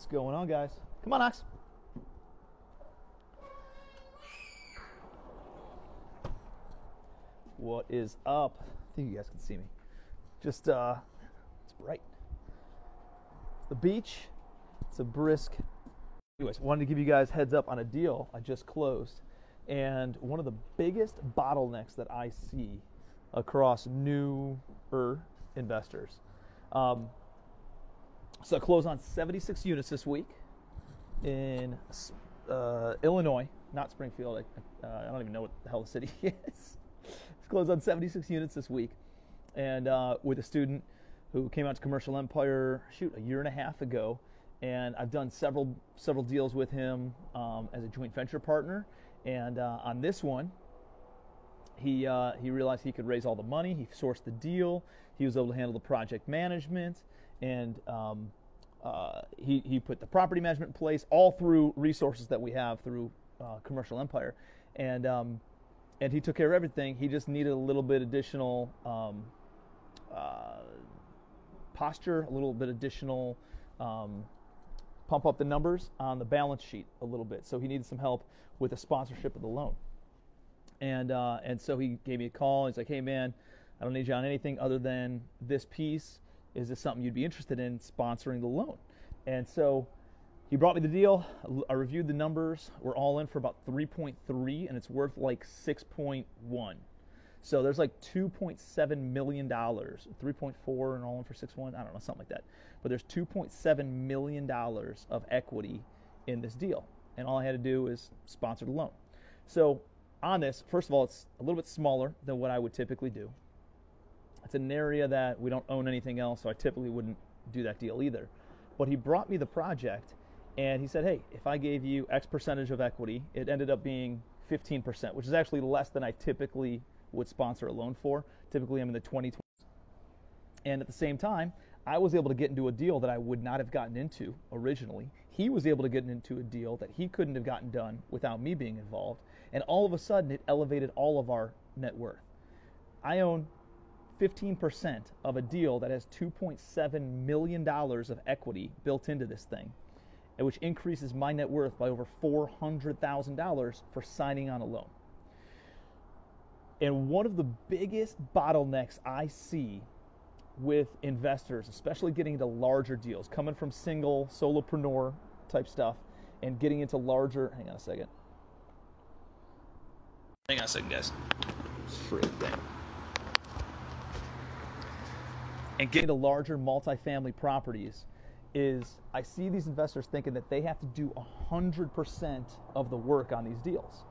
What's going on, guys? Come on, Ox. What is up? I think you guys can see me. Just, it's bright. It's the beach. It's a brisk. Anyways, wanted to give you guys heads up on a deal I just closed. And one of the biggest bottlenecks that I see across newer investors. So I closed on 76 units this week in Illinois, not Springfield. I don't even know what the hell the city is. Closed on 76 units this week, and with a student who came out to Commercial Empire, a year and a half ago, and I've done several deals with him as a joint venture partner. And on this one, he realized he could raise all the money. He sourced the deal. He was able to handle the project management, and he put the property management in place, all through resources that we have through Commercial Empire, and he took care of everything. He just needed a little bit additional posture, a little bit additional pump up the numbers on the balance sheet a little bit. So he needed some help with the sponsorship of the loan. And so he gave me a call. He's like, "Hey man, I don't need you on anything other than this piece. Is this something you'd be interested in sponsoring the loan?" And so he brought me the deal. I reviewed the numbers. We're all in for about 3.3, and it's worth like 6.1. So there's like $2.7 million, 3.4 and all in for 6.1. I don't know, something like that. But there's $2.7 million of equity in this deal, and all I had to do is sponsor the loan. So on this, first of all, it's a little bit smaller than what I would typically do. It's an area that we don't own anything else, so I typically wouldn't do that deal either. But he brought me the project, and he said, "Hey, if I gave you X percentage of equity," it ended up being 15%, which is actually less than I typically would sponsor a loan for. Typically, I'm in the 20s. And at the same time, I was able to get into a deal that I would not have gotten into originally. He was able to get into a deal that he couldn't have gotten done without me being involved. And all of a sudden, it elevated all of our net worth. I own 15% of a deal that has $2.7 million of equity built into this thing, which increases my net worth by over $400,000 for signing on a loan. And one of the biggest bottlenecks I see with investors, especially getting into larger deals, coming from single, solopreneur type stuff, and getting into larger, hang on a second, guys. Straight thing. And getting to larger multifamily properties is, I see these investors thinking that they have to do 100% of the work on these deals.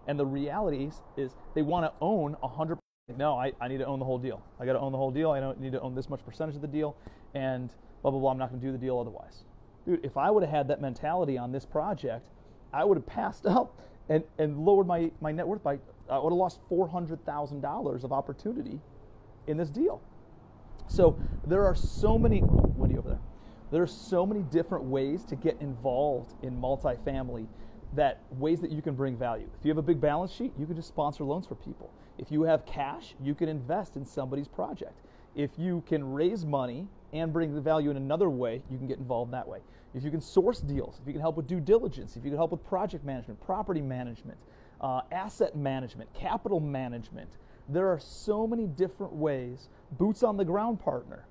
And the reality is they want to own 100%. No, I need to own the whole deal. I got to own the whole deal. I don't need to own this much percentage of the deal, and blah, blah, blah. I'm not going to do the deal otherwise. Dude, if I would have had that mentality on this project, I would have passed up and lowered my net worth by, I would have lost $400,000 of opportunity in this deal. So there are so many, Wendy over there, there are so many different ways to get involved in multifamily, ways that you can bring value. If you have a big balance sheet, you can just sponsor loans for people. If you have cash, you can invest in somebody's project. If you can raise money and bring the value in another way, you can get involved that way. If you can source deals, if you can help with due diligence, if you can help with project management, property management, asset management, capital management, there are so many different ways. Boots on the ground partner,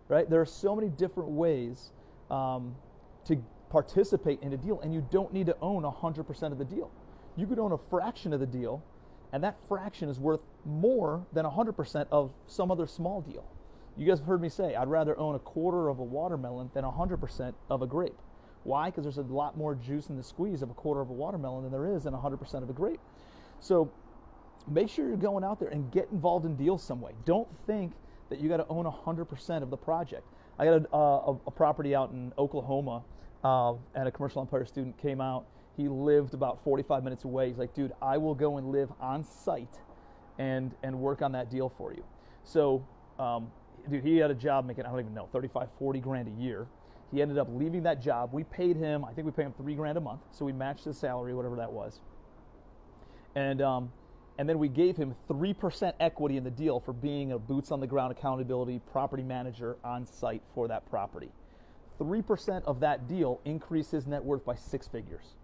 right? There are so many different ways to participate in a deal, and you don't need to own 100% of the deal. You could own a fraction of the deal, and that fraction is worth more than 100% of some other small deal. You guys have heard me say, I'd rather own a quarter of a watermelon than 100% of a grape. Why? Because there's a lot more juice in the squeeze of a quarter of a watermelon than there is in 100% of a grape. So make sure you're going out there and get involved in deals some way. Don't think that you got to own 100% of the project. I got a property out in Oklahoma, and a Commercial Empire student came out. He lived about 45 minutes away. He's like, "Dude, I will go and live on site and work on that deal for you." So, dude, he had a job making, I don't even know, 35, 40 grand a year. He ended up leaving that job. We paid him, I think we paid him $3 grand a month. So we matched his salary, whatever that was. And then we gave him 3% equity in the deal for being a boots on the ground accountability property manager on site for that property. 3% of that deal increased his net worth by 6 figures.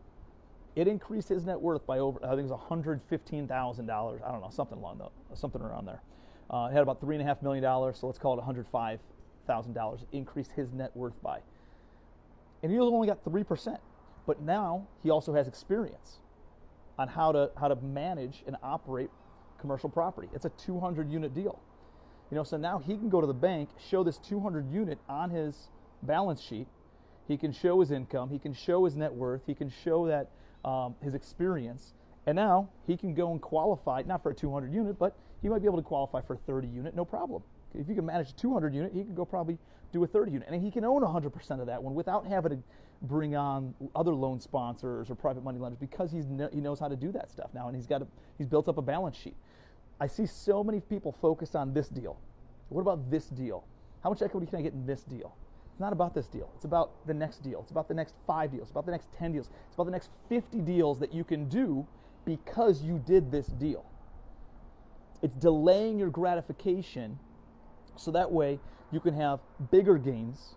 It increased his net worth by over, I think it was $115,000. I don't know, something around there. It had about $3.5 million, so let's call it $105,000. Increased his net worth by. And he only got 3%. But now he also has experience on how to manage and operate commercial property. It's a 200-unit deal. So now he can go to the bank, show this 200-unit on his balance sheet. He can show his income. He can show his net worth. He can show that his experience. And now he can go and qualify, not for a 200-unit, but he might be able to qualify for a 30-unit, no problem. If you can manage a 200-unit, he can go probably do a 30-unit. And he can own 100% of that one without having to bring on other loan sponsors or private money lenders, because he knows how to do that stuff now, and he's built up a balance sheet. I see so many people focused on this deal. What about this deal? How much equity can I get in this deal? It's not about this deal. It's about the next deal. It's about the next 5 deals. It's about the next 10 deals. It's about the next 50 deals that you can do because you did this deal. It's delaying your gratification so that way you can have bigger gains,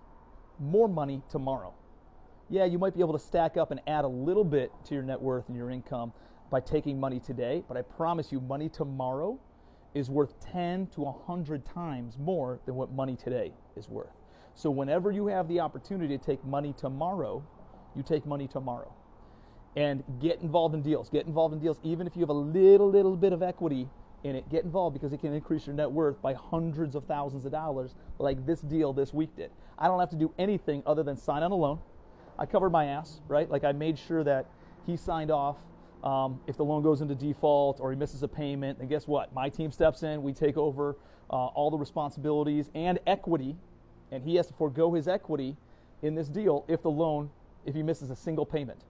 more money tomorrow. Yeah, you might be able to stack up and add a little bit to your net worth and your income by taking money today, but I promise you money tomorrow is worth 10 to 100 times more than what money today is worth. So whenever you have the opportunity to take money tomorrow, you take money tomorrow. And get involved in deals. Get involved in deals even if you have a little bit of equity in it. Get involved because it can increase your net worth by hundreds of thousands of dollars like this deal this week did. I don't have to do anything other than sign on a loan. I covered my ass, right? Like I made sure that he signed off. If the loan goes into default or he misses a payment, then guess what? My team steps in. We take over all the responsibilities and equity, and he has to forego his equity in this deal if he misses a single payment.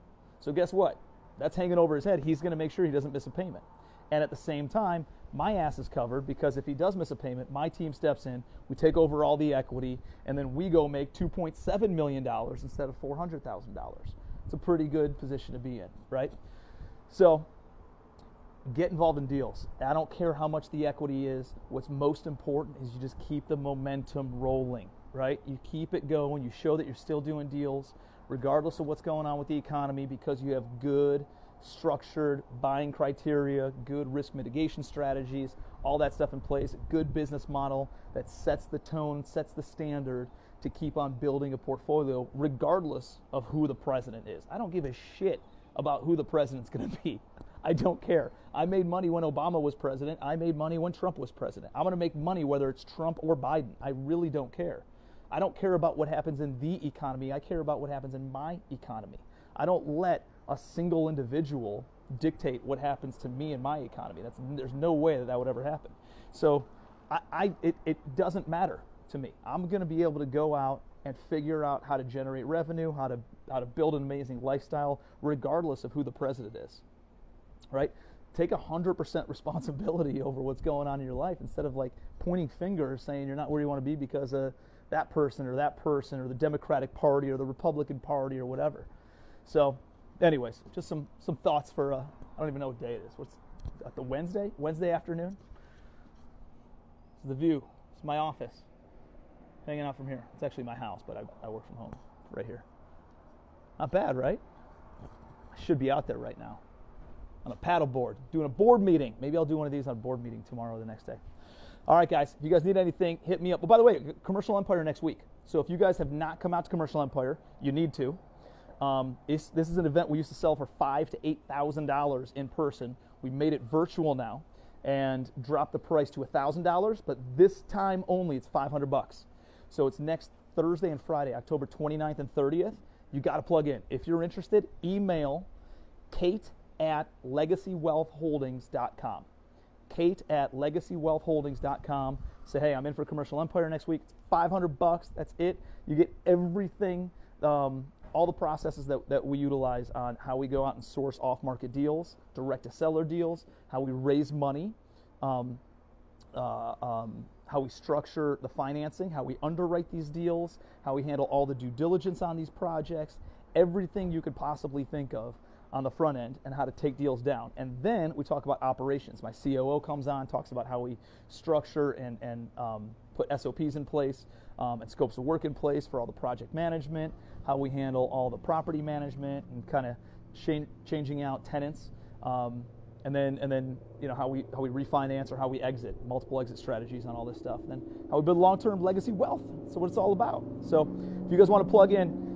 So guess what? That's hanging over his head. He's going to make sure he doesn't miss a payment. And at the same time, my ass is covered because if he does miss a payment, my team steps in, we take over all the equity, and then we go make $2.7 million instead of $400,000. It's a pretty good position to be in, right? So get involved in deals. I don't care how much the equity is. What's most important is you just keep the momentum rolling, right? You keep it going. You show that you're still doing deals regardless of what's going on with the economy because you have good structured buying criteria, good risk mitigation strategies, all that stuff in place, a good business model that sets the tone, sets the standard to keep on building a portfolio regardless of who the president is. I don't give a shit about who the president's going to be. I don't care. I made money when Obama was president. I made money when Trump was president. I'm going to make money whether it's Trump or Biden. I really don't care. I don't care about what happens in the economy. I care about what happens in my economy. I don't let a single individual dictate what happens to me and my economy. There's no way that would ever happen. So it doesn't matter to me. I'm going to be able to go out and figure out how to generate revenue, how to build an amazing lifestyle, regardless of who the president is, right? Take 100% responsibility over what's going on in your life instead of like pointing fingers saying you're not where you want to be because of that person or the Democratic Party or the Republican Party or whatever. So anyways, just some thoughts for, I don't even know what day it is. What's the Wednesday afternoon? This is the view. It's my office. Hanging out from here. It's actually my house, but I work from home right here. Not bad, right? I should be out there right now on a paddle board, doing a board meeting. Maybe I'll do one of these on a board meeting tomorrow or the next day. All right, guys, if you guys need anything, hit me up. But by the way, Commercial Empire next week. So if you guys have not come out to Commercial Empire, you need to. This is an event we used to sell for $5,000 to $8,000 in person. We made it virtual now and dropped the price to $1,000, but this time only it's $500. So it's next Thursday and Friday, October 29th and 30th. You got to plug in. If you're interested, email kate@legacywealthholdings.com. kate@legacywealthholdings.com. Say, hey, I'm in for Commercial Empire next week. It's $500. That's it. You get everything, all the processes that we utilize on how we go out and source off-market deals, direct-to-seller deals, how we raise money, how we structure the financing, how we underwrite these deals, how we handle all the due diligence on these projects, everything you could possibly think of. on the front end and how to take deals down. And then we talk about operations. My COO comes on, talks about how we structure and put SOPs in place and scopes of work in place for all the project management, how we handle all the property management and kind of changing out tenants, and then you know how we refinance or how we exit, multiple exit strategies on all this stuff, and then how we build long-term legacy wealth. That's what it's all about. So if you guys want to plug in,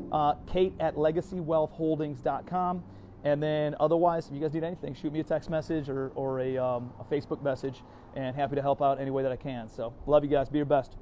Kate at legacywealthholdings.com. And then otherwise, if you guys need anything, shoot me a text message or a Facebook message, and happy to help out any way that I can. So love you guys. Be your best.